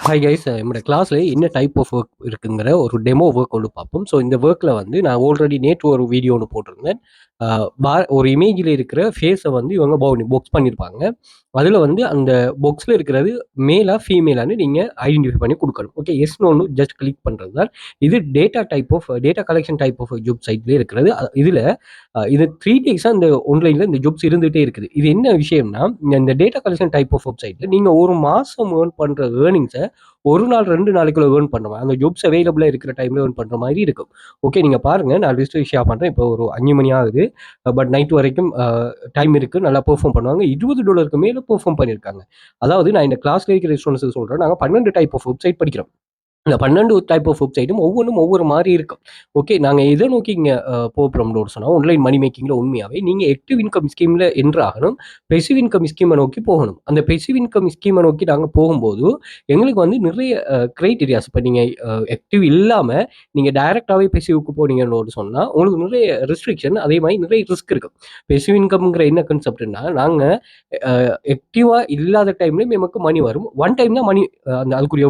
Hi guys, என்னோட கிளாஸ்ல என்ன டைப் ஆஃப் ஒர்க் இருக்குங்கிற ஒரு டெமோ ஒர்க் ஒன்று பார்ப்போம். ஸோ இந்த ஒர்க்கில் வந்து நான் ஆல்ரெடி நேற்று ஒரு வீடியோ ஒன்று போட்டிருந்தேன். ஒரு இமேஜில் இருக்கிற ஃபேஸை வந்து இவங்க பாக்ஸ் பண்ணியிருப்பாங்க. அதில் வந்து அந்த பாக்ஸில் இருக்கிறது மேலா ஃபீமேலான்னு நீங்கள் ஐடென்டிஃபை பண்ணி கொடுக்கணும். ஓகே, எஸ் நோன்னு ஜஸ்ட் கிளிக் பண்ணுறது தான். இது data collection type of job சைட்லேயே இருக்கிறது. இதில் இது 3 டேஸாக இந்த ஆன்லைனில் இந்த ஜாப்ஸ் இருந்துகிட்டே இருக்குது. இது என்ன விஷயம்னா, இந்த டேட்டா கலெக்ஷன் டைப் ஆஃப் வெப்சைட்டில் நீங்கள் ஒரு மாதம் ஏர்ன் பண்ணுற ஏர்னிங்ஸை ஒரு நாள் 2 நாளைக்குள்ள ஏர்ன் பண்ணுவேன். அந்த ஜாப்ஸ் அவைலபிளாக இருக்கிற டைமில் ஏர்ன் பண்ணுற மாதிரி இருக்கும். ஓகே, நீங்கள் பாருங்கள், நான் லிஸ்ட் ஷேர் பண்ணுறேன். இப்போ ஒரு 5 மணி ஆகுது, பட் நைட் வரைக்கும் டைம் இருக்குது. நல்லா பெர்ஃபார்ம் பண்ணுவாங்க. $20 மேலே பெர்ஃபார்ம் பண்ணியிருக்காங்க. அதாவது நான் இந்த கிளாஸ்ல இருக்கிற ஸ்டூடெண்ட்ஸுக்கு சொல்கிறேன், நாங்கள் 12 டைப் ஆஃப் வெப்சைட் படிக்கிறோம். இந்த 12 டைப் ஆஃப் வெப்சைட்டும் ஒவ்வொன்றும் ஒவ்வொரு மாதிரி இருக்கும். ஓகே, நாங்கள் எதை நோக்கி இங்கே போகிறோம்னு சொன்னால், ஆன்லைன் மணி மேக்கிங்கில் உண்மையாகவே நீங்கள் ஆக்டிவ் இன்கம் ஸ்கீமில் என்ட்ரு ஆகணும். பெசிவ் இன்கம் ஸ்கீமை நோக்கி போகணும். அந்த பெசிவ் இன்கம் ஸ்கீமை நோக்கி நாங்கள் போகும்போது எங்களுக்கு வந்து நிறைய க்ரைட்டீரியாஸ், இப்போ நீங்கள் ஆக்டிவ் இல்லாமல் நீங்கள் டைரெக்டாகவே பெசிவுக்கு போனீங்கன்னு சொன்னால் உங்களுக்கு நிறைய ரெஸ்ட்ரிக்ஷன், அதே மாதிரி நிறைய ரிஸ்க் இருக்கும். பெசிவ் இன்கம்ங்கிற என்ன கான்செப்ட்னா, நாங்கள் ஆக்டிவாக இல்லாத டைம்லேயும் நமக்கு மணி வரும். ஒன் டைம் தான் மணி, அதுக்குரிய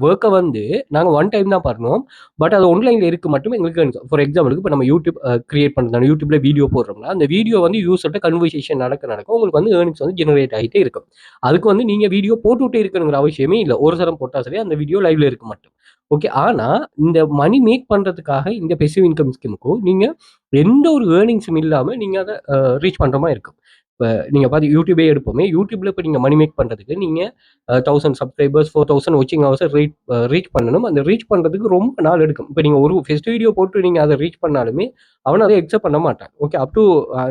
ஒர்க்கை வந்து நாங்கள் ஒன் டைம் தான் பண்ணோம். பட் அது ஆன்லைனில் இருக்க மட்டும் எங்களுக்கு. ஃபார் எக்ஸாம்பிளுக்கு இப்போ நம்ம யூடியூப் கிரியேட் பண்ணுறோம், யூடியூப்ல வீடியோ போடுறோம்னா அந்த வீடியோ வந்து யூஸர்கிட்ட கன்வர்சேஷன் நடக்க உங்களுக்கு வந்து ஏர்னிங்ஸ் வந்து ஜெனரேட் ஆகிட்டே இருக்கும். அதுக்கு வந்து நீங்கள் வீடியோ போட்டுவிட்டே இருக்கணுங்கிற அவசியமே இல்லை. ஒரு சரம் போட்டால் சரி, அந்த வீடியோ லைவ்ல இருக்க மட்டும். ஓகே, ஆனால் இந்த மணி மேக் பண்ணுறதுக்காக இந்த பெசிவ் இன்கம் ஸ்கீமுக்கும் நீங்கள் எந்த ஒரு ஏர்னிங்ஸும் இல்லாமல் நீங்கள் அதை ரீச் பண்ணுற மாதிரி இருக்கும். இப்போ நீங்கள் பார்த்து யூடியூபே எடுப்போமே, யூடியூப்ல இப்போ நீங்கள் மணி மேக் பண்ணுறதுக்கு நீங்கள் 1000 சப்ஸ்கிரைபர்ஸ் 4000 வாட்சிங் ஹவர்ஸை ரீச் பண்ணணும். அந்த ரீச் பண்ணுறதுக்கு ரொம்ப நாள் எடுக்கும். இப்போ நீங்கள் ஒரு ஃபர்ஸ்ட் வீடியோ போட்டு நீங்கள் அதை ரீச் பண்ணாலுமே அவனை அதை அக்செப்ட் பண்ண மாட்டான். ஓகே, அப் டு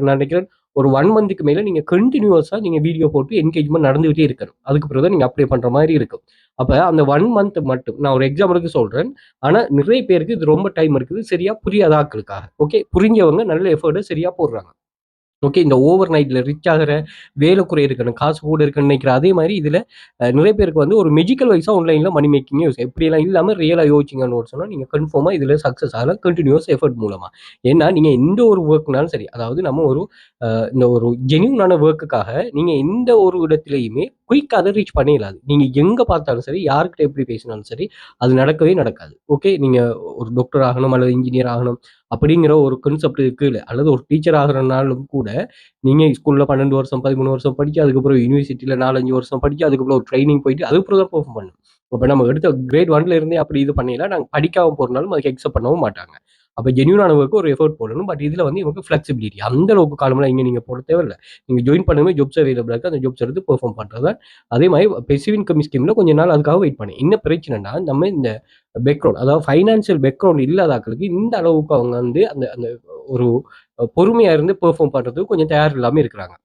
நான் நினைக்கிறேன் ஒரு 1 மந்த்துக்கு மேலே நீங்கள் கண்டினியூஸாக நீங்கள் வீடியோ போட்டு என்கேஜ்மெண்ட் நடந்துகிட்டே இருக்கணும். அதுக்கு பிறகு தான் நீங்கள் அப்ளை பண்ணுற மாதிரி இருக்கும். அப்போ அந்த 1 மந்த் மட்டும் நான் ஒரு எக்ஸாம்பிளுக்கு சொல்கிறேன். ஆனால் நிறைய பேருக்கு இது ரொம்ப டைம் இருக்குது, சரியா புரியாத ஆட்களுக்காக. ஓகே, புரிஞ்சவங்க நல்ல எஃபர்ட்டை சரியா போடுறாங்க. ஓகே, இந்த ஓவர் நைட்ல ரிச் ஆகிற, வேலை குறை இருக்கணும், காசு கூட இருக்குன்னு நினைக்கிற, அதே மாதிரி இதில் நிறைய பேருக்கு வந்து ஒரு மெஜிக்கல் வைஸாக ஆன்லைனில் மணி மேக்கிங்கே யூஸ் எப்படியெல்லாம் இல்லாமல் ரியலாக யோசிச்சிங்கன்னு சொன்னால் நீங்கள் கன்ஃபார்மாக இதில் சக்ஸஸ் ஆகலாம், கண்டினியூஸ் எஃபர்ட் மூலமாக. ஏன்னா நீங்கள் எந்த ஒரு ஒர்க்னாலும் சரி, அதாவது நம்ம இந்த ஒரு ஜென்யூனான ஒர்க்குக்காக நீங்கள் எந்த ஒரு இடத்துலையுமே குயிக்காக அதை ரீச் பண்ணிடலாது. நீங்கள் எங்கே பார்த்தாலும் சரி, யாருக்கிட்ட எப்படி பேசினாலும் சரி, அது நடக்கவே நடக்காது. ஓகே, நீங்கள் ஒரு டாக்டர் ஆகணும் அல்லது இன்ஜினியர் ஆகணும் அப்படிங்கிற ஒரு கான்செப்ட் கீழே, அல்லது ஒரு டீச்சர் ஆகிறனாலும் கூட நீங்கள் ஸ்கூலில் 12 வருஷம் 13 வருஷம் படித்து, அதுக்கப்புறம் யூனிவர்சிட்டியில் 4-5 வருஷம் படித்து, அதுக்கப்புறம் ஒரு ட்ரைனிங் போயிட்டு அதுக்கப்புறம் தான் பெர்ஃபார்ம் பண்ணணும். இப்போ நம்ம எடுத்த கிரேட் 1ல இருந்தே அப்படி இது பண்ணிடலாம். நாங்கள் படிக்காமல் போகிறனாலும் அதுக்கு எக்ஸப்ட் பண்ணவும் மாட்டாங்க. அப்போ ஜென்யூனான ஒர்க்கு ஒரு எஃபர்ட் போடணும். பட் இதில் வந்து இவங்க ஃப்ளெக்சிபிலிட்டி அந்த அளவுக்கு காலமெல்லாம் இங்கே நீங்கள் போட தேவையில்லை. நீங்கள் ஜாயின் பண்ணுமே ஜாப்ஸ் அவைலபிளாக இருக்குது, அந்த ஜாப்ஸ் எடுத்து பெர்ஃபார்ம் பண்ணுறது தான். அதே மாதிரி பெசிவ் இன்கம் ஸ்கீமில் கொஞ்ச நாள் அதுக்காக வெயிட் பண்ணி. என்ன பிரச்சனைனா, நம்ம இந்த பேக்ரவுண்ட், அதாவது ஃபைனான்சியல் பேக்ரவுண்ட் இல்லாத ஆட்களுக்கு இந்த அளவுக்கு அவங்க வந்து அந்த அந்த ஒரு பொறுமையாக இருந்து பெர்ஃபார்ம் பண்ணுறதுக்கு கொஞ்சம் தயார் இல்லாமல் இருக்கிறாங்க.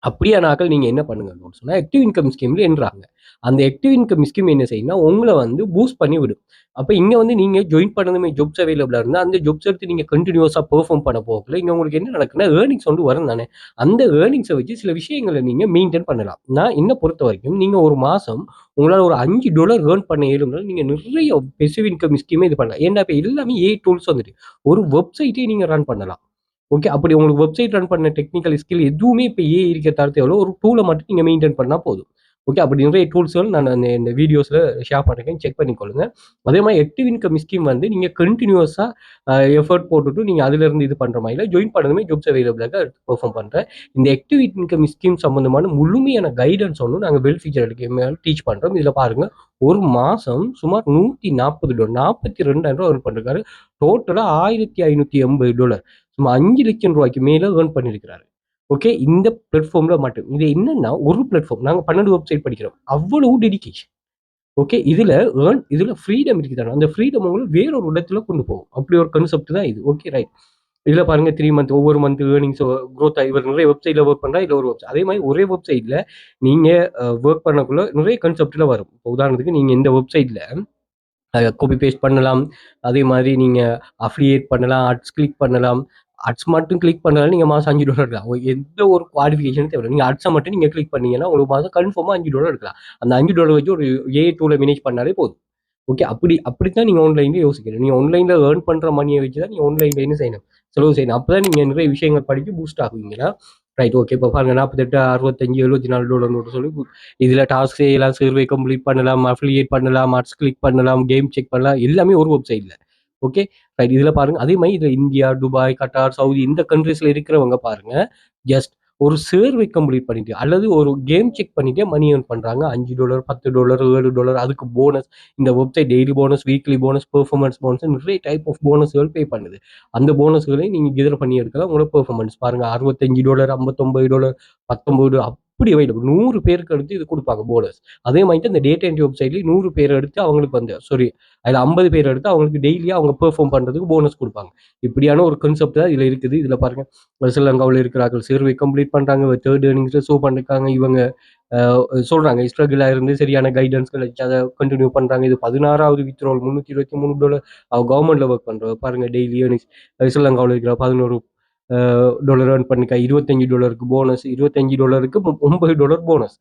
அப்படியான ஆட்கள் நீங்கள் என்ன பண்ணுங்கன்னு சொன்னால், ஆக்டிவ் இன்கம் ஸ்கீமில் என்றாங்க. அந்த ஆக்டிவ் இன்கம் ஸ்கீம் என்ன செய்யும்னா, உங்களை வந்து பூஸ்ட் பண்ணி விடும். அப்போ இங்கே வந்து நீங்கள் ஜாயின் பண்ணதுமே ஜாப்ஸ் அவைலபிளாக இருந்தால் அந்த ஜாப்ஸ் எடுத்து நீங்கள் கண்டினியூஸாக பெர்ஃபார்ம் பண்ண போகல, இங்கே உங்களுக்கு என்ன நடக்குன்னா ஏர்னிங்ஸ் வந்து வரும் தானே. அந்த ஏர்னிங்ஸை வச்சு சில விஷயங்களை நீங்கள் மெயின்டைன் பண்ணலாம். நான் என்ன பொறுத்த வரைக்கும், நீங்கள் ஒரு மாதம் உங்களால் ஒரு $5 ஏர்ன் பண்ண இயலும்னால நீங்கள் நிறைய பெசிவ் இன்கம் ஸ்கீமே இது பண்ணலாம். ஏன்னா இப்போ எல்லாமே டூல்ஸ் வந்துட்டு ஒரு வெப்சைட்டே நீங்கள் ரன் பண்ணலாம். ஓகே, அப்படி உங்களுக்கு வெப்சைட் ரன் பண்ண டெக்னிக்கல் ஸ்கில் எதுவுமே இப்போ இருக்க தரத்தை எவ்வளோ, ஒரு டூலை மட்டும் நீங்கள் மெயின்டைன் பண்ணால் போதும். ஓகே, அப்படி நிறைய டூல்ஸ்கள் நான் இந்த வீடியோஸில் ஷேர் பண்ணிருக்கேன், செக் பண்ணிக்கொள்ளுங்க. அதே மாதிரி ஆக்டிவ் இன்கம் ஸ்கீம் வந்து நீங்கள் கண்டினியூஸாக எஃபர்ட் போட்டுட்டு நீங்கள் அதிலிருந்து இது பண்ணுற மாதிரி இல்லை, ஜாயின் பண்ணதுமே ஜாப்ஸ் அவைலபிளாக பெர்ஃபார்ம் பண்ணுறேன். இந்த ஆக்டிவ் இன்கம் ஸ்கீம் சம்மந்தமான முழுமையான கைடன்ஸ் ஒன்று நாங்கள் வெல் ஃபீச்சர் மேலே டீச் பண்ணுறோம். இதில் பாருங்கள், ஒரு மாதம் சுமார் $140 $42,000 ஏர்ன் பண்ணிருக்காரு. டோட்டலாக $1,580, சும்மா 5 லட்சம் ரூபாய்க்கு மேலே ஏர்ன் பண்ணியிருக்கிறாரு. ஓகே, இந்த பிளாட்ஃபார்ம்ல மட்டும். இது என்னன்னா ஒரு பிளாட்ஃபார்ம், நாங்கள் 12 வெப்சைட் படிக்கிறோம், அவ்வளவு டெடிகேஷன். ஓகே, இதுல ஃப்ரீடம் இருக்குதானே, அந்த ஃப்ரீடம் உங்களுக்கு வேற ஒரு இடத்துல கொண்டு போகும். அப்படி ஒரு கான்செப்ட் தான் இது. Okay, right. இதுல பாருங்க 3 மந்த், ஒவ்வொரு மந்த் ஏர்னிங்ஸ் க்ரோத் ஆகி, இவர் நிறைய வெப்சைட்ல ஒர்க் பண்றா, இல்ல ஒரு வெப்சைட். அதே மாதிரி ஒரே வெப்சைட்ல நீங்க ஒர்க் பண்ணக்குள்ள நிறைய கான்செப்ட்ல வரும். இப்போ உதாரணத்துக்கு நீங்க இந்த வெப்சைட்ல காப்பி பேஸ்ட் பண்ணலாம். அதே மாதிரி நீங்க அஃபிலியேட் பண்ணலாம், அட்ஸ் கிளிக் பண்ணலாம். அட்ஸ் மட்டும் கிளிக் பண்ணாலும் நீங்க மாசம் $5 எடுக்கலாம். எந்த ஒரு குவாலிஃபிகேஷனும் தேவையில்ல. நீங்க அட்ஸை மட்டும் நீங்க கிளிக் பண்ணீங்கன்னா உங்களுக்கு மாசம் கன்ஃபார்மா $5 எடுக்கலாம். அந்த $5 வச்சு ஒரு டூல மேனேஜ் பண்ணாலே போதும். ஓகே, அப்படித்தான் நீங்க ஆன்லைன்ல யோசிக்கணும். நீங்க ஆன்லைன்ல ஏர்ன் பண்ற மணியை வச்சு தான் நீங்க ஆன்லைன்ல என்ன செய்யணும், செலவு செய்யணும். அப்பதான் நீங்க நிறைய விஷயங்கள் படிச்சு பூஸ்ட் ஆகுவீங்களா. ரைட். ஓகே. இப்போ பாருங்க 48, 65, $74 சொல்லி இதில் டாஸ்க் செய்யலாம், சர்வே கம்ப்ளீட் பண்ணலாம், அஃபிலியேட் பண்ணலாம், அட்ஸ் கிளிக் பண்ணலாம், கேம் செக் பண்ணலாம், எல்லாமே ஒரு வெப்சைட்ல. ஓகே. ரைட். இதில் பாருங்க அதே மாதிரி இதில் இந்தியா, துபாய், கட்டார், சவுதி இந்த கண்ட்ரீஸ்ல இருக்கிறவங்க பாருங்க ஜஸ்ட் ஒரு சர்வே கம்ப்ளீட் பண்ணிட்டு அல்லது ஒரு கேம் செக் பண்ணிட்டே மணி ஏர்ன் பண்றாங்க. $5, $10, $7 அதுக்கு போனஸ். இந்த website daily bonus, weekly bonus, performance bonus நிறைய டைப் ஆஃப் போனஸ்கள் பே பண்ணுது. அந்த போனஸ்களை நீங்க கிதர் பண்ணி எடுக்கலாம். உங்களோட பெர்ஃபார்மன்ஸ் பாருங்க $65, $59, $19 அப்படி அவைலபிள். 100 பேருக்கு எடுத்து இது கொடுப்பாங்க போனஸ். அதே மாதிரி இந்த டேட்டா என்ட்ரி வெப்சைட்லேயும் 100 பேர் எடுத்து அவங்களுக்கு வந்து அதில் 50 பேர் எடுத்து அவங்களுக்கு டெய்லியாக அவங்க பெர்ஃபார்ம் பண்ணுறதுக்கு போனஸ் கொடுப்பாங்க. இப்படியான ஒரு கான்செப்ட் தான் இதில் இருக்குது. இதில் பாருங்க ஸ்ரீலங்காவில் இருக்கிறார்கள் சர்வே கம்ப்ளீட் பண்ணுறாங்க, தேர்ட் ஏர்னிங்ஸில் ஷோ பண்ணிருக்காங்க. இவங்க சொல்றாங்க ஸ்ட்ரகிளாக இருந்து சரியான கைடன்ஸ் கிடைச்சி அதை கண்டினியூ பண்ணுறாங்க. இது 16வது வித்ரோல் $323 கவர்மெண்ட்ல ஒர்க் பண்ணுறாங்க. பாருங்க டெய்லி ஏர்னிங்ஸ் ஸ்ரீலங்காவில் இருக்கிற $11 ஏர்ன் பண்ணிக்கா. $25 போனஸ், $25 $9 போனஸ்,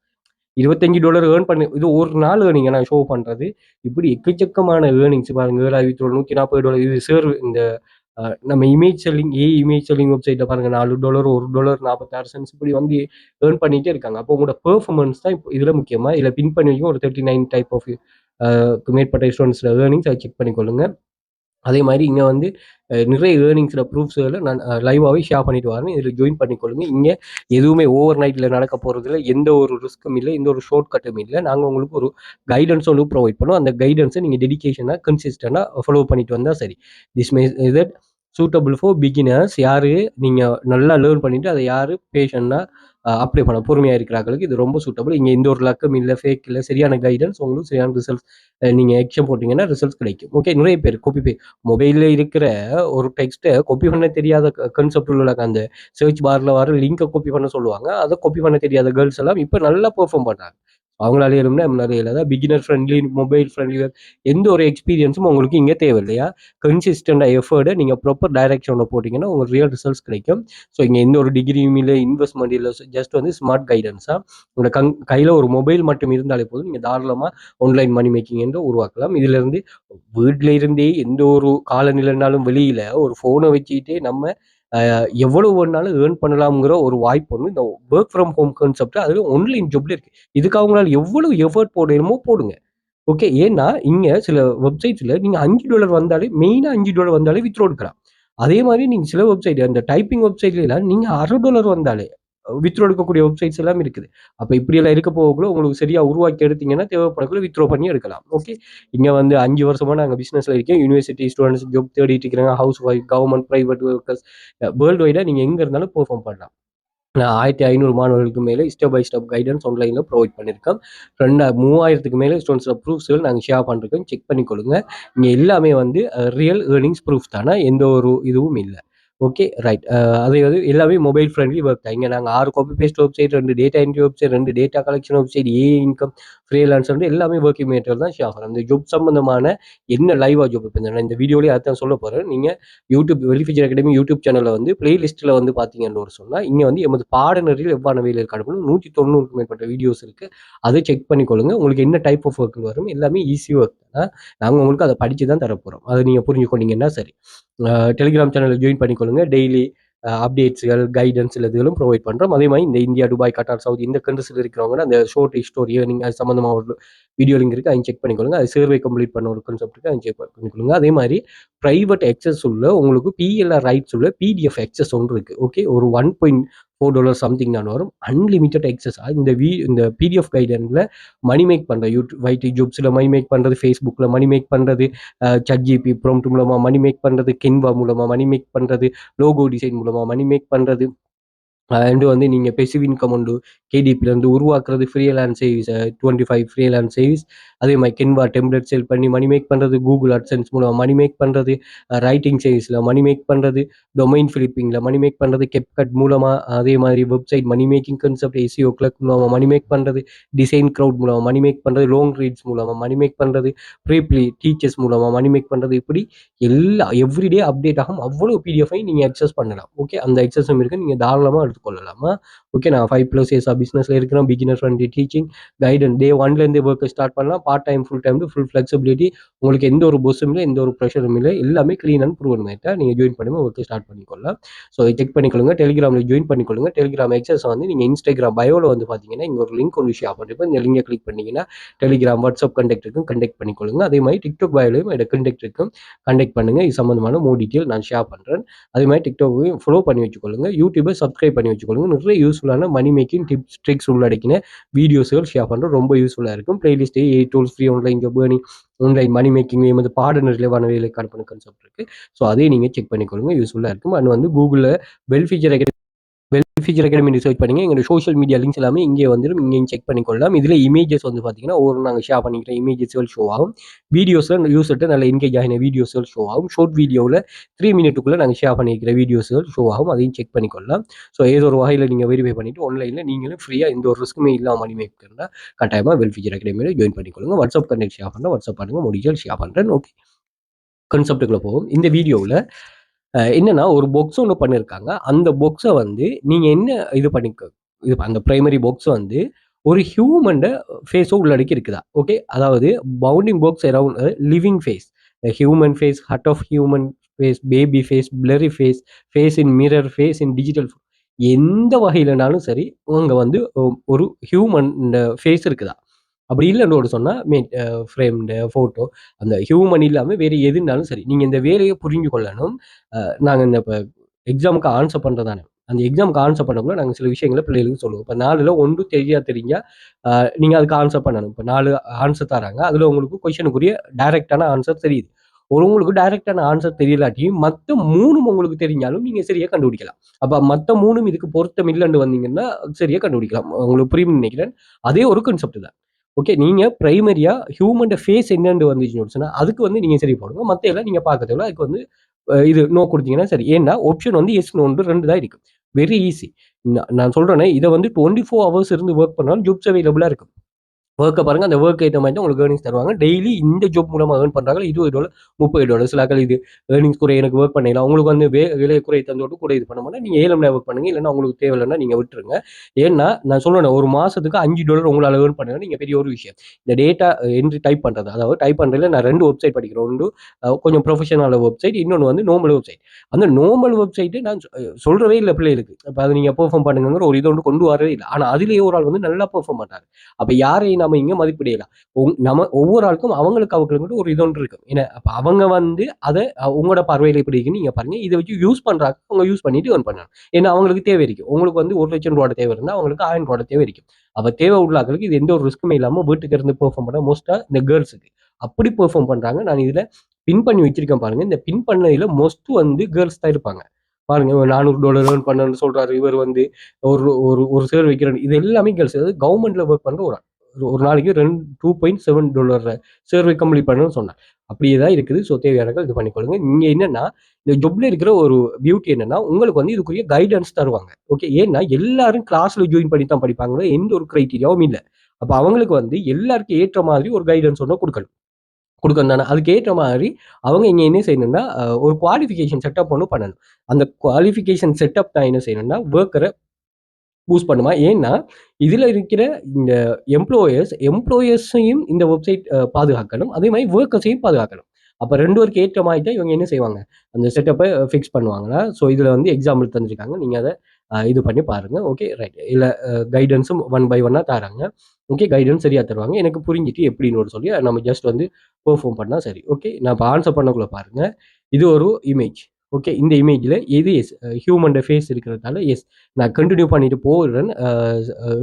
$25 ஏர்ன் பண்ணி இது ஒரு நாள் ஏர்னிங்க நான் ஷோ பண்றது. இப்படி எக்கச்சக்கமான ஏர்னிங்ஸ் பாருங்க. $140 இது சேர் இந்த நம்ம இமேஜ் செல்லிங் இமேஜ் செல்லிங் வெப்சைட்ல பாருங்க $4, $1, 46 சென்ட்ஸ் இப்படி வந்து ஏர்ன் பண்ணிட்டே இருக்காங்க. அப்போ உங்களோட பெர்ஃபார்மன்ஸ் தான் இப்போ இதுல முக்கியமா. இதுல பின் பண்ணி வைக்கும் ஒரு 39 டைப் ஆஃப் மேற்பட்ட ஸ்டூடெண்ட்ஸ்ல ஏர்னிங்ஸ் அதை செக் பண்ணிக்கொள்ளுங்க. அதே மாதிரி இங்கே வந்து நிறைய ஏர்னிங்ஸில் ப்ரூஃப்ஸ்களை நான் லைவாகவே ஷேர் பண்ணிட்டு வரேன். இதில் ஜாயின் பண்ணிக்கொள்ளுங்க. இங்கே எதுவுமே ஓவர் நைட்டில் நடக்க போகிறதுல எந்த ஒரு ரிஸ்க்கும் இல்லை, எந்த ஒரு ஷார்ட் கட்டும் இல்லை. நாங்கள் உங்களுக்கு ஒரு கைடன்ஸ் ஒன்று ப்ரொவைட் பண்ணுவோம். அந்த கைடன்ஸை நீங்கள் டெடிகேஷனாக கன்சிஸ்டண்டாக ஃபாலோ பண்ணிட்டு வந்தால் சரி. This may that suitable for beginners. யார் நீங்கள் நல்லா லேர்ன் பண்ணிவிட்டு அதை யார் பேஷண்டாக அப்ளை பண்ண பொறுமையாக இருக்கிறாங்களுக்கு இது ரொம்ப சூட்டபிள். இங்கே எந்த ஒரு லக்கம் இல்லை, ஃபேக் இல்லை, சரியான கைடன்ஸ், உங்களுக்கு சரியான ரிசல்ட்ஸ் நீங்கள் எக்ஷன் போட்டிங்கன்னா ரிசல்ட்ஸ் கிடைக்கும். ஓகே. நிறைய பேர் மொபைலில் இருக்கிற ஒரு டெக்ஸ்ட்டை காப்பி பண்ண தெரியாத கான்செப்ட் உள்ள அந்த சர்ச் பாரில் வர லிங்கை காப்பி பண்ண சொல்லுவாங்க. அதை காப்பி பண்ண தெரியாத கேர்ள்ஸ் எல்லாம் இப்போ நல்லா பெர்ஃபார்ம் பண்ணுறாங்க. அவங்களால எழும்னா நம்மளால இல்லாத பிகினர் ஃப்ரெண்ட்லி, மொபைல் ஃப்ரெண்ட்லி, எந்த ஒரு எக்ஸ்பீரியன்ஸும் உங்களுக்கு இங்கே தேவையில்லையா. கன்சிஸ்டண்டாக எஃபர்டை நீங்கள் ப்ராப்பர் டைரக்ஷனில் போட்டிங்கன்னா உங்களுக்கு ரியல் ரிசல்ட்ஸ் கிடைக்கும். ஸோ இங்கே எந்த ஒரு டிகிரியும் இல்லை, இன்வெஸ்ட்மெண்ட் இல்லை, ஜஸ்ட் வந்து ஸ்மார்ட் கைடன்ஸாக உங்களோட கையில் ஒரு மொபைல் மட்டும் இருந்தாலே போதும். நீங்கள் தாராளமாக ஆன்லைன் மணி மேக்கிங் என்று உருவாக்கலாம். இதிலிருந்து வீட்டில் இருந்தே எந்த ஒரு காலநிலைனாலும் வெளியில் ஒரு ஃபோனை வச்சுக்கிட்டே நம்ம எவ்வளவு வேணாலும் ஏர்ன் பண்ணலாம்ங்கிற ஒரு வாய்ப்பு ஒன்று இந்த ஒர்க் ஃப்ரம் ஹோம் கான்செப்ட் அது ஆன்லைன் ஜாப்ல இருக்கு. இதுக்கு அவங்களால எவ்வளவு எஃபர்ட் போடணுமோ போடுங்க. ஓகே. ஏன்னா இங்க சில வெப்சைட்ஸ்ல நீங்க $5 வந்தாலே மெயினா $5 வந்தாலே வித்ரோ எடுக்கலாம். அதே மாதிரி நீங்க சில வெப்சைட் அந்த டைப்பிங் வெப்சைட்ல எல்லாம் நீங்க $6 வந்தாலே வித்ரோ எடுக்கக்கூடிய வெப்சைட்ஸ் எல்லாம் இருக்குது. அப்போ இப்படியெல்லாம் இருக்க போகக்குள்ள உங்களுக்கு சரியா உருவாக்கி எடுத்தீங்கன்னா தேவைப்படக்குள்ள வித்ரோ பண்ணி எடுக்கலாம். ஓகே. இங்கே வந்து 5 வருஷமா நாங்கள் பிஸ்னஸ்ல இருக்கேன். யூனிவர்சிட்டி ஸ்டூடெண்ட்ஸ் ஜாப் தேடிட்டு இருக்கிறாங்க, house wife, government, private workers, world வைடா நீங்கள் எங்கே இருந்தாலும் பெர்ஃபார்ம் பண்ணலாம். நான் 1500 மாணவர்களுக்கு மேலே ஸ்டெப் பை ஸ்டெப் கைடன்ஸ் ஆன்லைனில் ப்ரொவைட் பண்ணியிருக்கோம். 3000க்கு மேலே ஸ்டூடெண்ட்ஸோட ப்ரூஃப்ஸ்கள் நாங்கள் ஷேர் பண்ணிருக்கோம். செக் பண்ணிக்கொள்ளுங்க. இங்கே எல்லாமே வந்து ரியல் ஏர்னிங்ஸ் ப்ரூஃப் தானே, எந்த ஒரு இதுவும் இல்லை. ஓகே. ரைட். அது வந்து எல்லாமே மொபைல் ஃப்ரெண்ட்லி ஒர்க் தான். இங்கே நாங்கள் 6 copy paste website, 2 data entry website, 2 data collection website, income, freelance எல்லாமே ஒர்க்கிங் மெட்டீரியல் தான் ஷேர் பண்ணுறோம். இந்த ஜாப் சம்பந்தமான என்ன லைவாக ஜாப் இப்போ நான் இந்த வீடியோலேயே அதான் சொல்ல போகிறேன். நீங்கள் யூடியூப் வெல்ஃபியூச்சர் அகாடமி யூடியூப் சேனலில் வந்து பிளேலிஸ்ட்டில் வந்து பார்த்தீங்கன்னு ஒரு சொன்னால் இங்கே வந்து எமது பாடநெறியில் எவ்வாறு வேலையில் கடப்பணும் 190க்கும் மேற்பட்ட வீடியோஸ் இருக்குது. அதை செக் பண்ணிக்கொள்ளுங்க. உங்களுக்கு என்ன டைப் ஆஃப் ஒர்க் வரும் எல்லாமே ஈஸி ஒர்க் தான். நாங்கள் உங்களுக்கு அதை படித்து தான் தரப்போகிறோம். அதை நீங்கள் புரிஞ்சுக்கொண்டீங்கன்னா சரி. டெலிகிராம் சேனலில் ஜாயின் பண்ணிக்கொள்ளுங்க. டெய்லி அப்டேட்ஸ்கள், கைடன்ஸ் இதுகளும் ப்ரொவைட் பண்ணுறோம். அதே மாதிரி இந்த இந்தியா, துபாய், கட்டார், சவுதி இந்த கண்ட்ரீஸில் இருக்கிறவங்க அந்த ஷார்ட் ஹிஸ்டோரி நீங்கள் அது சம்மந்தமாக ஒரு வீடியோ லிங்க் இருக்குது, அதை செக் பண்ணிக்கொள்ளுங்க. அது சர்வே கம்ப்ளீட் பண்ண ஒரு கான்செப்ட் இருக்குது, அதை செக் பண்ணிக்கொள்ளுங்க. அதே மாதிரி ப்ரைவேட் எக்ஸஸ் உள்ள உங்களுக்கு பிஎல்ஆர் ரைட்ஸ் உள்ள பிடிஎஃப் எக்ஸஸ் ஒன்று இருக்குது. ஓகே. ஒரு $1.4 சம்திங் தான் வரும். Unlimited access. இந்த பிடிஎஃப் கைடன்ஸில் மணி மேக் பண்ணுறது, யூடியூப் ஜாப்ஸில் மணி மேக் பண்ணுறது, ஃபேஸ்புக்கில் மணி மேக் பண்ணுறது, ChatGPT ப்ராம்ப்ட் மூலமாக மணி மேக் பண்ணுறது, Canva மூலமாக மணி மேக் பண்ணுறது, லோகோ டிசைன் மூலமாக மணி மேக் பண்ணுறது, அண்டு வந்து நீங்கள் பெசிவ் இன்கம் உண்டு கேடிபிலேருந்து உருவாக்குறது, ஃப்ரீலான்ஸ் சர்வீஸ் 25 ஃப்ரீலான்ஸ் சர்வீஸ். அதே மாதிரி கென்வா டெம்ப்ளேட் செல் பண்ணி மணி மேக் பண்ணுறது, கூகுள் அட்சென்ஸ் மூலம் மணி மேக் பண்ணுறது, ரைட்டிங் சர்வீஸில் மணி மேக் பண்ணுறது, டொமைன் ஃபிலிப்பிங்கில் மணி மேக் பண்ணுறது, கெப்கட் மூலமாக, அதே மாதிரி website money making concept SEO கிளக் மூலமாக மணி மேக் பண்ணுறது, டிசைன் க்ரௌட் மூலமாக மணி மேக் பண்ணுறது, லாங் ரீட்ஸ் மூலமாக மணி மேக் பண்ணுறது, ப்ரீப்ளி டீச்சர்ஸ் மூலமாக மணி மேக் பண்ணுறது, இப்படி எவ்ரிடே அப்டேட் ஆகும். அவ்வளோ பிடிஎஃபை நீங்கள் அக்சஸ் பண்ணலாம். ஓகே. அந்த அக்சஸும் இருக்குது, நீங்கள் தாராளமாக எடுத்துக்கொள்ளலாமா. ஓகே. நான் 5+ இயர்ஸாக பிஸ்னஸில் இருக்கிறேன். பிகினர் ஃப்ரெண்ட்லி டீச்சிங் கைடன் டே 1லேருந்து ஒர்க்கை ஸ்டார்ட் பண்ணலாம். Part time full time full flexibility, உங்களுக்கு எந்த ஒரு பொஸ்ஸும் இல்லை, எந்த ஒரு ப்ரெஷரும் இல்லை, எல்லாமே க்ளீன் அண்ட் ப்ரூவன் மெத்தட். நீங்கள் ஜாயின் பண்ணி ஒர்க்கு ஸ்டார்ட் பண்ணிக்கொள்ளலாம். ஸோ செக் பண்ணிக்கொள்ளுங்க. டெலிகிராமில் ஜாயின் பண்ணிக்கொள்ளுங்க. டெலிகிராம் எக்ஸஸ் வந்து நீங்கள் இன்ஸ்டாகிராம் பயோவில் வந்து பார்த்தீங்கன்னா இங்கே ஒரு லிங்க் ஒன்று ஷேர் பண்ணிருப்பேன். இந்த லிங்கை கிளிக் பண்ணிங்கன்னா டெலிகிராம் வாட்ஸ்அப் கண்டெக்ட் இருக்கும், கண்டெக்ட் பண்ணிக்கொள்ளுங்க. அதே மாதிரி டிக்டாக் பயோலையும் என்னோட கண்டெக்ட் இருக்கும், கண்டெக்ட் பண்ணுங்க. இது சம்மந்தமான மோர் டீட்டெயில் நான் ஷேர் பண்ணுறேன். அதே மாதிரி டிக்டாக்கையும் ஃபாலோ பண்ணி வச்சுக்கொள்ளுங்க. யூடியூபை சப்ஸ்கிரைப் பண்ணி வச்சுக்கொள்ளுங்க. நிறைய யூஸ்ஃபுல்லான மணி மேக்கிங் டிப்ஸ் ட்ரிக்ஸ் உள்ளடக்கின வீடியோஸ்கள் ஷேர் பண்ணுறோம். ரொம்ப யூஸ்ஃபுல்லாக இருக்கும். Playlist 8 tools free online job earning, online money making வந்து பாடநெறி ரிலேவான வேலைக்கான கான்செப்ட் இருக்கு. ஸோ அதையும் நீங்கள் செக் பண்ணிக்கொள்ளுங்க, யூஸ்ஃபுல்லாக இருக்கும். அண்ட் வந்து கூகுளில் வெல்ஃபீச்சர் அகாடமி சர்ச் பண்ணிங்க. எங்களோட சோஷியல் மீடியா லிங்க்ஸ் எல்லாமே இங்கே வந்துடும், இங்கேயும் செக் பண்ணிக்கொள்ளலாம். இதில் இமேஜஸ் வந்து பார்த்தீங்கன்னா ஒவ்வொரு நாங்கள் ஷேர் பண்ணிக்கிற இமேஜஸ்கள் ஷோ ஆகும். வீடியோஸில் யூஸர்ட்டு நல்ல என்கேஜ் ஆகின வீடியோஸ்கள் ஷோ ஆகும். ஷார்ட் வீடியோவில் 3 மினிட்டுக்குள்ளே நாங்கள் ஷேர் பண்ணிக்கிற வீடியோஸ்கள் ஷோ ஆகும், அதையும் செக் பண்ணிக்கொள்ளலாம். ஸோ ஏதோ ஒரு வகையில் நீங்கள் வெரிஃபை பண்ணிவிட்டு ஆன்லைனில் நீங்களும் ஃப்ரீயாக எந்த ஒரு ரிஸ்க்குமே இல்லாமல் மணி மேக் இருந்தால் கட்டாயமாக வெல்ஃபீச்சர் அகாடமியில் ஜாயின் பண்ணிக்கொள்ளுங்க. வாட்ஸ்அப் கண்டெக்ட் ஷேர் பண்ணுறேன், வாட்ஸ்அப் பண்ணுங்கள், முடிஞ்சல் ஷேர் பண்ணுறேன். ஓகே, கான்செப்டுக்குள்ளே போவோம். இந்த வீடியோவில் என்னன்னா ஒரு பாக்ஸ் ஒன்று பண்ணியிருக்காங்க. அந்த பாக்ஸை வந்து நீங்கள் என்ன இது அந்த பிரைமரி பாக்ஸ் வந்து ஒரு ஹியூமன் ஃபேஸோ உள்ளடக்கி இருக்குதா? ஓகே, அதாவது bounding box around living face, human face, heart of human face, baby face, blurry face, face in mirror, face in digital, எந்த வகையிலனாலும் சரி அங்கே வந்து ஒரு ஹியூமன் ஃபேஸ் இருக்குதா? அப்படி இல்லைன்னு சொன்னால் ஃப்ரேம்டு ஃபோட்டோ அந்த ஹியூமன் இல்லாமல் வேறு எதுனாலும் சரி நீங்கள் இந்த வேலையை புரிஞ்சு கொள்ளணும். நாங்கள் இந்த இப்போ எக்ஸாமுக்கு ஆன்சர் பண்ணுறதானே, அந்த எக்ஸாமுக்கு ஆன்சர் பண்ணக்குள்ள நாங்கள் சில விஷயங்களை பிள்ளைகளுக்கு சொல்லுவோம். இப்போ 4ல் 1 தெரிஞ்சால் நீங்கள் அதுக்கு ஆன்சர் பண்ணணும். இப்போ 4 ஆன்சர் தராங்க, அதில் உங்களுக்கு கொஷனுக்குரிய டைரெக்டான ஆன்சர் தெரியுது. உங்களுக்கு டைரெக்டான ஆன்சர் தெரியலாட்டியும் மற்ற 3 உங்களுக்கு தெரிஞ்சாலும் நீங்கள் சரியாக கண்டுபிடிக்கலாம். அப்போ மற்ற 3 இதுக்கு பொருத்தம் இல்லைன்னு வந்தீங்கன்னா சரியாக கண்டுபிடிக்கலாம். உங்களுக்கு புரியும்னு நினைக்கிறேன். அதே ஒரு கான்செப்ட் தான். ஓகே, நீங்கள் ப்ரைமரியாக ஹியூமன் ஃபேஸ் என்னென்னு வந்துச்சுன்னு சொன்னால் அதுக்கு வந்து நீங்கள் சரி போடுங்க. மற்ற எல்லாம் நீங்கள் பார்க்க தேவை. அதுக்கு வந்து இது நோ கொடுத்தீங்கன்னா சரி. ஏன்னா ஆப்ஷன் வந்து எஸ் நோன்று 2 தான் இருக்குது. Very easy. நான் சொல்கிறேன்னே, இதை வந்து 24 ஹவர்ஸ் இருந்து ஒர்க் பண்ணாலும் ஜாப்ஸ் அவைலபிளாக இருக்கும். ஒர்க்கை பாருங்கள், அந்த ஒர்க் ஏற்ற மாதிரி தான் உங்களுக்கு ஏர்னிங்ஸ் தருவாங்க. டெய்லி இந்த ஜாப் மூலமாக ஏர்ன் பண்ணுறாங்க. $20 $30 சிலாக்கள் இது ஏர்னிங்ஸ் குறை எனக்கு ஒர்க் பண்ணிடலாம். உங்களுக்கு வந்து விலை குறை தந்தோட்டு கூட இது பண்ண மாட்டேன். நீங்கள் 7 மணி நேரம் ஒர்க் பண்ணுங்க, இல்லைன்னா உங்களுக்கு தேவையில்லைன்னா நீங்கள் விட்டுருங்க. ஏன்னா நான் சொல்லணும், ஒரு மாதத்துக்கு $5 உங்களால் ஏர்ன் பண்ணுங்க. நீங்கள் பெரிய ஒரு விஷயம். இந்த டேட்டா என்ட்ரி டைப் பண்ணுறது, அதாவது டைப் பண்ணுறதுல நான் 2 வெப்சைட் படிக்கிறேன். ஒன்று கொஞ்சம் ப்ரொஃபஷனல் வெப்சைட், இன்னொன்று வந்து நார்மல் வெப்சைட். அந்த நார்மல் வெப்சைட்டு நான் சொல்கிறவே இல்லை பிள்ளைகளுக்கு. இப்போ அதை நீங்கள் பெர்ஃபார்ம் பண்ணுங்கிற ஒரு இதை ஒன்று கொண்டு வரவே இல்லை. ஆனால் அதுலேயே ஒரு ஆள் வந்து நல்லா பெர்ஃபார்ம் பண்ணுறாரு. அப்போ யாரையும் நம்ம இங்கே மதிப்பிடலாம். நம்ம ஒவ்வொரு ஆளுக்கும் அவங்களுக்கு ஒரு இது ஒன்று இருக்கும். ஏன்னா அப்போ அவங்க வந்து அதை உங்களோட பார்வையில் எப்படி இருக்குன்னு நீங்கள் பாருங்க. இதை வச்சு யூஸ் பண்ணுறாங்க, அவங்க யூஸ் பண்ணிட்டு ஏர்ன் பண்ணணும். ஏன்னா அவங்களுக்கு தேவை இருக்கும். உங்களுக்கு வந்து ₹1,00,000 தேவை இருந்தால் அவங்களுக்கு ₹1000 தேவை இருக்கும். அவள் தேவை உள்ளாக்களுக்கு இது எந்த ஒரு ரிஸ்க்குமே இல்லாமல் வீட்டுக்கு இருந்து பெர்ஃபார்ம் பண்ண மோஸ்ட்டாக இந்த கேர்ள்ஸுக்கு அப்படி பெர்ஃபார்ம் பண்ணுறாங்க. நான் இதில் பின் பண்ணி வச்சிருக்கேன் பாருங்க. இந்த பின் பண்ணதில் மோஸ்ட் வந்து கேர்ள்ஸ் தான் இருப்பாங்க. பாருங்க, $400 ஏர்ன் பண்ணணும்னு சொல்றாரு. இவர் வந்து ஒரு ஒரு சேர் வைக்கிறாரு. இது எல்லாமே கேர்ள்ஸ். அதாவது கவர்மெண்ட்ல ஒர்க் பண்ற ஒரு நாளைக்கு $2.7 சர்வே கம்ப்ளீட் பண்ணணும்னு சொன்னார். அப்படியே தான் இருக்குது. ஸோ தேவையானவர்கள் இது பண்ணிக்கொள்ளுங்க. நீங்க என்னன்னா இந்த ஜொப்ல இருக்கிற ஒரு பியூட்டி என்னன்னா உங்களுக்கு வந்து இதுக்குரிய கைடன்ஸ் தருவாங்க. ஓகே, ஏன்னா எல்லாரும் கிளாஸ்ல ஜாயின் பண்ணி தான் படிப்பாங்க, எந்த ஒரு கிரைட்டீரியாவும் இல்லை. அப்போ அவங்களுக்கு வந்து எல்லாருக்கும் ஏற்ற மாதிரி ஒரு கைடன்ஸ் ஒன்று கொடுக்கணும் தானே. அதுக்கு ஏற்ற மாதிரி அவங்க இங்கே என்ன செய்யணும்னா ஒரு குவாலிஃபிகேஷன் செட்டப் ஒன்று பண்ணணும். அந்த குவாலிஃபிகேஷன் செட்டப் தான் என்ன செய்யணும்னா ஒர்க்கரை பூஸ்ட் பண்ணுமா. ஏன்னா இதில் இருக்கிற இந்த எம்ப்ளாயர்ஸையும் இந்த வெப்சைட் பாதுகாக்கணும், அதே மாதிரி ஒர்க்கர்ஸையும் பாதுகாக்கணும். அப்போ 2 பேருக்கு ஏற்ற மாதிரி தான் இவங்க என்ன செய்வாங்க, அந்த செட்டப்பை ஃபிக்ஸ் பண்ணுவாங்களா. ஸோ இதில் வந்து எக்ஸாம்பிள் தந்துருக்காங்க, நீங்கள் அதை இது பண்ணி பாருங்கள். Okay right. இல்லை கைடன்ஸும் 1 by 1 தராங்க. ஓகே, கைடன்ஸ் சரியாக தருவாங்க. எனக்கு புரிஞ்சுட்டு எப்படின்னு சொல்லி நம்ம ஜஸ்ட் வந்து பெர்ஃபார்ம் பண்ணால் சரி. ஓகே, நான் இப்போ ஆன்சர் பண்ணக்குள்ள பாருங்கள். இது ஒரு இமேஜ். ஓகே, இந்த இமேஜில் எது எஸ் ஹியூமன் ஃபேஸ் இருக்கிறதால எஸ் நான் கண்டினியூ பண்ணிட்டு போகிறேன்.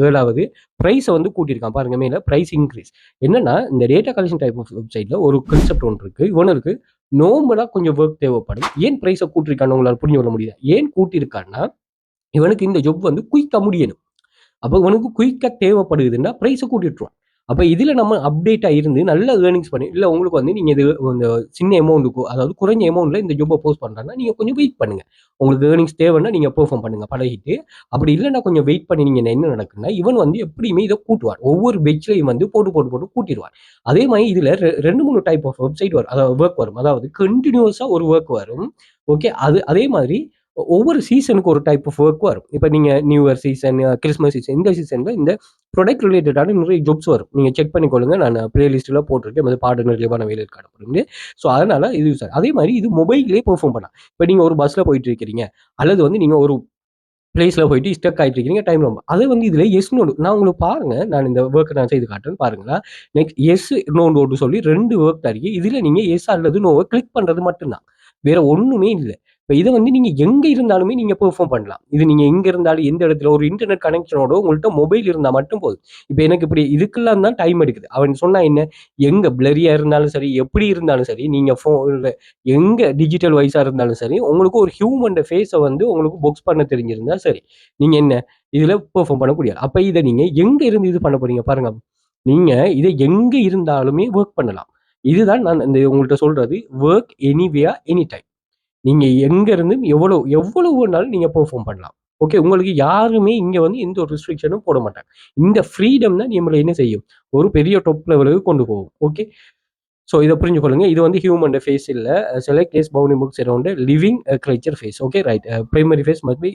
7வது ப்ரைஸை வந்து கூட்டியிருக்கான் பாருங்க. மேலே ப்ரைஸ் இன்க்ரீஸ். என்னன்னா இந்த டேட்டா கலெக்ஷன் டைப் ஆஃப் வெப்சைட்டில் ஒரு கான்செப்ட் ஒன்று இருக்குது. இவனுக்கு நார்மலாக கொஞ்சம் ஒர்க் தேவைப்படும். ஏன் ப்ரைஸை கூட்டியிருக்கான்னு உங்களால் புரிஞ்சு கொள்ள முடியாது. ஏன் கூட்டியிருக்கான்னா இவனுக்கு இந்த ஜாப் வந்து குயிக்காக முடியணும். அப்போ இவனுக்கு குயிக்காக தேவைப்படுதுன்னா ப்ரைஸை கூட்டிட்டுருவான். அப்போ இதில் நம்ம அப்டேட்டாக இருந்து நல்ல ஏர்னிங்ஸ் பண்ணி, இல்லை உங்களுக்கு வந்து நீங்கள் இது இந்த சின்ன அமௌண்ட்டுக்கு, அதாவது குறைஞ்ச அமௌண்ட்டில் இந்த ஜாப்பை போஸ்ட் பண்ணுறாங்கன்னா நீங்கள் கொஞ்சம் வெயிட் பண்ணுங்கள். உங்களுக்கு ஏர்னிங்ஸ் தேவைன்னா நீங்கள் பெர்ஃபார்ம் பண்ணுங்கள் பழகிட்டு. அப்படி இல்லைன்னா கொஞ்சம் வெயிட் பண்ணி நீங்கள் என்ன நடக்குன்னா இவன் வந்து எப்படியுமே இதை கூட்டுவார். ஒவ்வொரு பெட்ச்லையும் வந்து போட்டு கூட்டிடுவார். அதே மாதிரி இதில் 2-3 டைப் ஆஃப் வெப்சைட் வரும், அதாவது ஒர்க் வரும். அதாவது கண்டினியூஸாக ஒரு ஒர்க் வரும். ஓகே, அதே மாதிரி ஒவ்வொரு சீசனுக்கு ஒரு டைப் ஆஃப் ஒர்க் வரும். இப்போ நீங்கள் new year season, Christmas season, இந்த சீசனில் இந்த ப்ராடக்ட் ரிலேட்டடான நிறைய ஜாப்ஸ் வரும். நீங்கள் செக் பண்ணிக்கொள்ளுங்க. நான் பிளேலிஸ்ட்டில் போட்டிருக்கேன். அது பாடநெறி ரிலேவான வேலைக்கான அப்படின்னு. ஸோ அதனால இது சார் அதே மாதிரி இது மொபைல்லே பெர்ஃபார்ம் பண்ணலாம். இப்போ நீங்கள் ஒரு பஸ்ஸில் போயிட்டு இருக்கிறீங்க, அல்லது வந்து நீங்கள் ஒரு பிளேஸில் போயிட்டு ஸ்டக் ஆகிட்டு இருக்கீங்க, டைம் ரொம்ப அது வந்து இதில் எஸ் நோடு நான் உங்களுக்கு பாருங்க, நான் இந்த ஒர்க்கை நான் செய்து காட்டுறேன் பாருங்களா. நெக்ஸ்ட் எஸ் நோ நோடு சொல்லி 2 ஒர்க் தருகி. இதில் நீங்கள் எஸ் அல்லது நோவை கிளிக் பண்ணுறது மட்டும்தான், வேற ஒன்றுமே இல்லை. இப்போ இதை வந்து நீங்கள் எங்கே இருந்தாலுமே நீங்கள் பெர்ஃபார்ம் பண்ணலாம். இது நீங்கள் எங்கே இருந்தாலும் எந்த இடத்துல ஒரு இன்டர்நெட் கனெக்ஷனோட உங்கள்கிட்ட மொபைல் இருந்தால் மட்டும் போதும். இப்போ எனக்கு இப்படி இதுக்கெல்லாம் தான் டைம் எடுக்குது. அவன் சொன்னா என்ன, எங்கே பிளரியாக இருந்தாலும் சரி, எப்படி இருந்தாலும் சரி, நீங்கள் ஃபோனில் எங்கே டிஜிட்டல் வைஸாக இருந்தாலும் சரி, உங்களுக்கு ஒரு ஹியூமன் ஃபேஸை வந்து உங்களுக்கு பாக்ஸ் பண்ண தெரிஞ்சிருந்தா சரி, நீங்கள் என்ன இதில் பெர்ஃபார்ம் பண்ணக்கூடிய. அப்போ இதை நீங்கள் எங்கே இருந்து இது பண்ண போறீங்க பாருங்க. நீங்கள் இதை எங்கே இருந்தாலுமே ஒர்க் பண்ணலாம். இதுதான் நான் இந்த உங்கள்கிட்ட சொல்றது, ஒர்க் எனிவேர் எனி டைம். நீங்க எங்க இருந்து எவ்வளவு வேணாலும் நீங்க பெர்ஃபார்ம் பண்ணலாம். ஓகே, உங்களுக்கு யாருமே இங்க வந்து எந்த ஒரு ரெஸ்ட்ரிக்ஷனும் போட மாட்டாங்க. இந்த ஃப்ரீடம் தான் நம்மள என்ன செய்யும், ஒரு பெரிய டாப் லெவலுக்கு கொண்டு போகும். ஓகே, ஸோ இதை புரிஞ்சு கொள்ளுங்க. இது வந்து ஹியூமன் ஃபேஸ் இல்லை. Select case bounding books around living creature face. Okay right. Primary face must be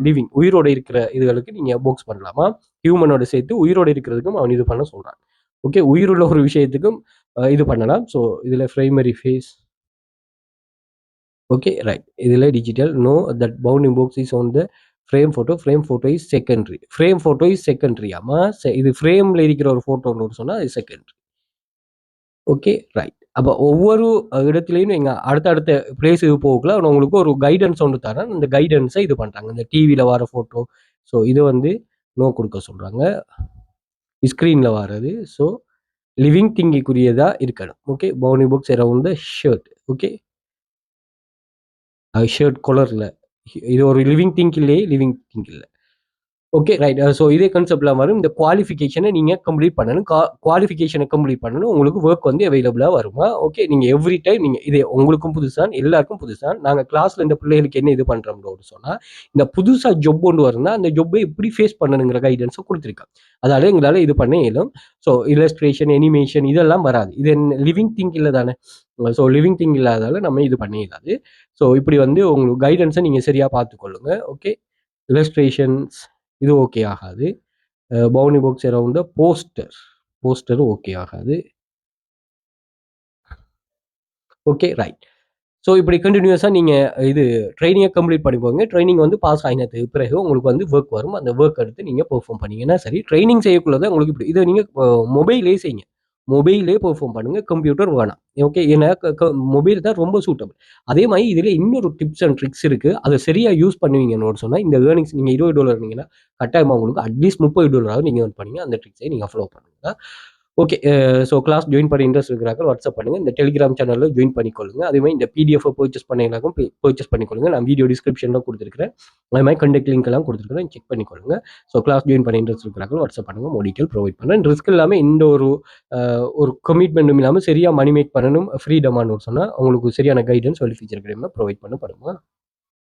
living உயிரோட இருக்கிற இதுகளுக்கு நீங்க பாக்ஸ் பண்ணலாமா, ஹியூமனோட சேர்த்து உயிரோட இருக்கிறதுக்கும் அவன் இது பண்ண சொல்றான். ஓகே, உயிருள்ள ஒரு விஷயத்துக்கும் இது பண்ணலாம். ஸோ இதுல பிரைமரி ஃபேஸ். Okay right. இதில் digital no that bounding box is on the frame photo is secondary. Frame photo is secondary. ஆமாம், இது ஃப்ரேமில் இருக்கிற ஒரு ஃபோட்டோன்னு சொன்னால் அது செகண்டரி. Okay right. அப்போ ஒவ்வொரு இடத்துலையும் நீங்கள் அடுத்த பிளேஸுக்கு போகல உங்களுக்கு ஒரு கைடன்ஸ் ஒன்று தரேன். அந்த கைடன்ஸை இது பண்ணுறாங்க. இந்த டிவியில் வர ஃபோட்டோ, ஸோ இது வந்து நோ கொடுக்க சொல்கிறாங்க. ஸ்க்ரீனில் வர்றது ஸோ லிவிங் திங்கிக்குரியதாக இருக்கணும். Okay, bounding box around the shirt. Okay, shirt கொலரில் இது ஒரு லிவிங் திங்க் இல்லை. Okay right. ஸோ இதே கான்செப்ட்ல வரும். இந்த குவாலிஃபிகேஷனை நீங்கள் கம்ப்ளீட் பண்ணணும். குவாலிஃபிகேஷனை கம்ப்ளீட் பண்ணணும். உங்களுக்கு ஒர்க் வந்து அவைலபிளாக வருமா. ஓகே, நீங்கள் எவ்ரி டைம் நீங்கள் இதே உங்களுக்கும் புதுசாக எல்லாருக்கும் புதுசாக நாங்கள் கிளாஸில் இந்த பிள்ளைகளுக்கு என்ன இது பண்ணுறோம்னு சொன்னால், இந்த புதுசாக ஜொப் கொண்டு வரும்னா அந்த ஜொப்பை எப்படி ஃபேஸ் பண்ணணுங்கிற கைடன்ஸை கொடுத்துருக்கேன். அதால எங்களால் இது பண்ண இயலும். ஸோ இல்லஸ்ட்ரேஷன், அனிமேஷன் இதெல்லாம் வராது. இது லிவிங் திங்க் இல்லை தானே. ஸோ லிவிங் திங் இல்லாதால நம்ம இது பண்ண இயலாது. ஸோ இப்படி வந்து உங்களுக்கு கைடன்ஸை நீங்கள் சரியாக பார்த்துக்கொள்ளுங்க. ஓகே, இல்லஸ்ட்ரேஷன்ஸ் இது ஓகே ஆகாது. Bounding box around poster okay ஆகாது. Okay right. ஸோ இப்படி கண்டினியூஸாக நீங்கள் இது ட்ரைனிங்கை கம்ப்ளீட் பண்ணி போங்க. ட்ரைனிங் வந்து பாஸ் ஆகினதுக்கு பிறகு உங்களுக்கு வந்து ஒர்க் வரும். அந்த ஒர்க் எடுத்து நீங்கள் பெர்ஃபார்ம் பண்ணீங்கன்னா சரி. ட்ரைனிங் செய்யக்குள்ளதான் உங்களுக்கு இப்படி இதை நீங்கள் மொபைலே செய்யுங்க. மொபைலே பெர்ஃபார்ம் பண்ணுங்க, கம்ப்யூட்டர் வேணாம். ஓகே, ஏன்னா மொபைல் தான் ரொம்ப சூட்டபிள். அதே மாதிரி இதில் இன்னொரு டிப்ஸ் அண்ட் ட்ரிக்ஸ் இருக்கு. அதை சரியா யூஸ் பண்ணுவீங்கன்னு சொன்னால் இந்த ஏர்னிங்ஸ் நீங்கள் $20 இருந்தீங்கன்னா கட்டாயமாக உங்களுக்கு அட்லீஸ்ட் $30 நீங்கள் ஏர்ன் பண்ணீங்க. அந்த ட்ரிக்ஸை நீங்கள் ஃபாலோ பண்ணுங்க. ஓகே, ஸோ கிளாஸ் ஜாயின் பண்ணி இன்ட்ரெஸ்ட் இருக்கிறார்கள் வாட்ஸ்அப் பண்ணுங்கள். இந்த டெலிகிராம் சேனலில் ஜாயின் பண்ணிக்கொள்ளுங்க. அதே மாதிரி இந்த பிடிஎஃப் பர்ச்சேஸ் பண்ணிங்களாக்கும் பர்ச்சேஸ் பண்ணிக்கொள்ளுங்க. நான் வீடியோ டிஸ்கிரிப்ஷனில் கொடுத்துருக்கிறேன். அதே மாதிரி கண்டெக்ட் லிங்க் எல்லாம் கொடுத்துருக்கிறேன், செக் பண்ணிக்கொள்ளுங்க. ஸோ கிளாஸ் ஜாயின் பண்ணி இன்ட்ரெஸ்ட் இருக்கிறார்கள் வாட்ஸ்அப் பண்ணுங்கள். மோர் டீட்டெயில் ப்ரொவைட் பண்ணுறேன். ரிஸ்க் இல்லாமல் இந்த ஒரு கமிட்மெண்ட்டும் இல்லாமல் சரியாக மணி மேக் பண்ணணும், ஃப்ரீடமானு சொன்னால் உங்களுக்கு சரியான கைடன்ஸ் வெல் ஃபீச்சர் கிடையாது ப்ரொவைட் பண்ணப்படுமா.